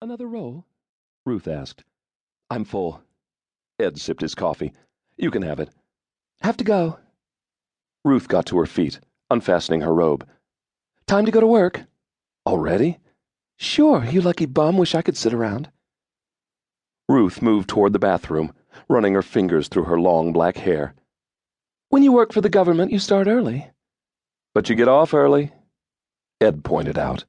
Another roll? Ruth asked. I'm full. Ed sipped his coffee. You can have it. Have to go. Ruth got to her feet, unfastening her robe. Time to go to work. Already? Sure, you lucky bum. Wish I could sit around. Ruth moved toward the bathroom, running her fingers through her long black hair. When you work for the government, you start early. But you get off early, Ed pointed out.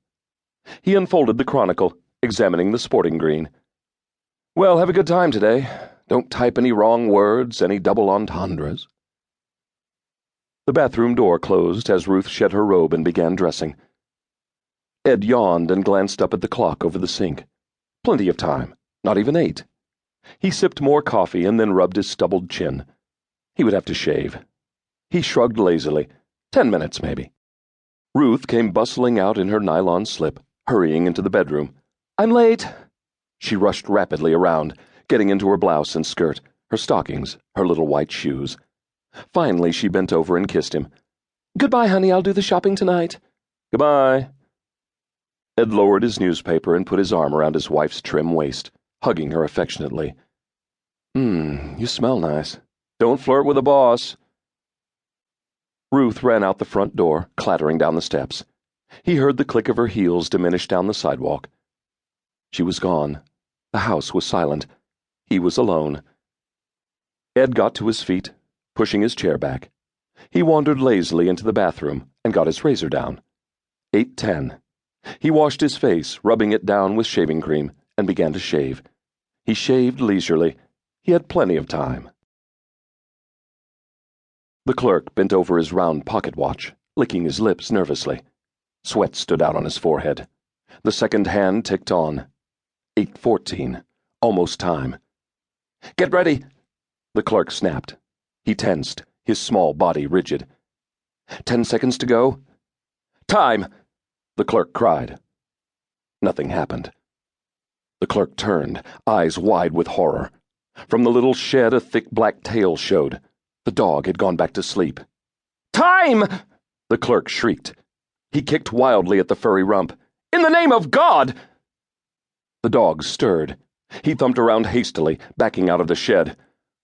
He unfolded the Chronicle, examining the sporting green. Well, have a good time today. Don't type any wrong words, any double entendres. The bathroom door closed as Ruth shed her robe and began dressing. Ed yawned and glanced up at the clock over the sink. Plenty of time, not even 8. He sipped more coffee and then rubbed his stubbled chin. He would have to shave. He shrugged lazily. 10 minutes, maybe. Ruth came bustling out in her nylon slip, hurrying into the bedroom. I'm late. She rushed rapidly around, getting into her blouse and skirt, her stockings, her little white shoes. Finally, she bent over and kissed him. Goodbye, honey. I'll do the shopping tonight. Goodbye. Ed lowered his newspaper and put his arm around his wife's trim waist, hugging her affectionately. You smell nice. Don't flirt with the boss. Ruth ran out the front door, clattering down the steps. He heard the click of her heels diminish down the sidewalk. She was gone. The house was silent. He was alone. Ed got to his feet, pushing his chair back. He wandered lazily into the bathroom and got his razor down. 8:10. He washed his face, rubbing it down with shaving cream, and began to shave. He shaved leisurely. He had plenty of time. The clerk bent over his round pocket watch, licking his lips nervously. Sweat stood out on his forehead. The second hand ticked on. 8:14. Almost time. Get ready! The clerk snapped. He tensed, his small body rigid. 10 seconds to go. Time! The clerk cried. Nothing happened. The clerk turned, eyes wide with horror. From the little shed a thick black tail showed. The dog had gone back to sleep. Time! The clerk shrieked. He kicked wildly at the furry rump. In the name of God! The dog stirred. He thumped around hastily, backing out of the shed.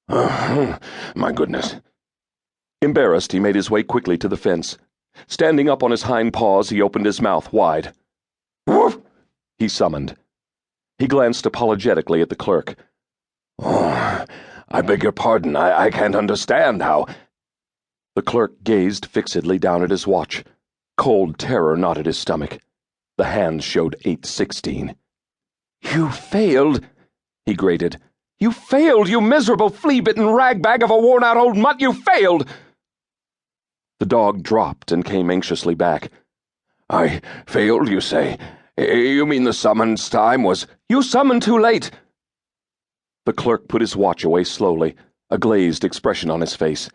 My goodness. Embarrassed, he made his way quickly to the fence. Standing up on his hind paws, he opened his mouth wide. Woof! He summoned. He glanced apologetically at the clerk. Oh, I beg your pardon. I can't understand how... The clerk gazed fixedly down at his watch. Cold terror knotted his stomach. The hand showed 8:16. You failed, he grated. You failed, you miserable flea-bitten ragbag of a worn-out old mutt, you failed! The dog dropped and came anxiously back. I failed, you say? You mean the summons time was... You summoned too late! The clerk put his watch away slowly, a glazed expression on his face.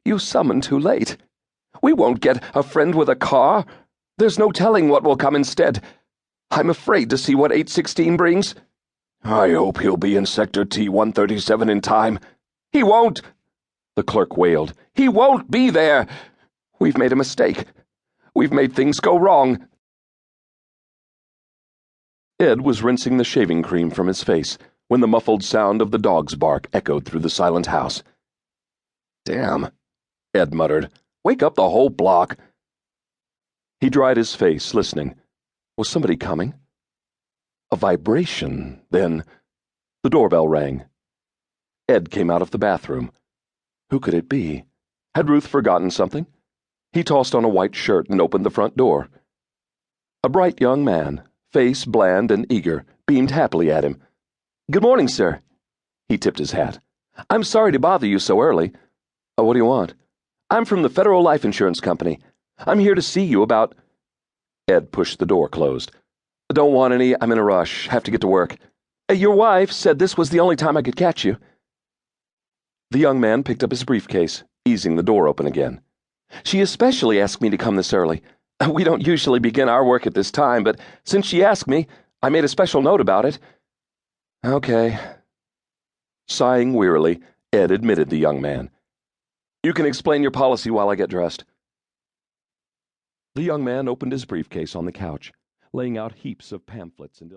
You summoned too late. We won't get a friend with a car. There's no telling what will come instead. I'm afraid to see what 8:16 brings. I hope he'll be in Sector T-137 in time. He won't, the clerk wailed. He won't be there. We've made a mistake. We've made things go wrong. Ed was rinsing the shaving cream from his face when the muffled sound of the dog's bark echoed through the silent house. Damn, Ed muttered. Wake up the whole block. He dried his face, listening. Was somebody coming? A vibration, then... The doorbell rang. Ed came out of the bathroom. Who could it be? Had Ruth forgotten something? He tossed on a white shirt and opened the front door. A bright young man, face bland and eager, beamed happily at him. Good morning, sir. He tipped his hat. I'm sorry to bother you so early. What do you want? I'm from the Federal Life Insurance Company. I'm here to see you about... Ed pushed the door closed. Don't want any. I'm in a rush. Have to get to work. Your wife said this was the only time I could catch you. The young man picked up his briefcase, easing the door open again. She especially asked me to come this early. We don't usually begin our work at this time, but since she asked me, I made a special note about it. Okay. Sighing wearily, Ed admitted the young man. You can explain your policy while I get dressed. The young man opened his briefcase on the couch, laying out heaps of pamphlets and illustrations.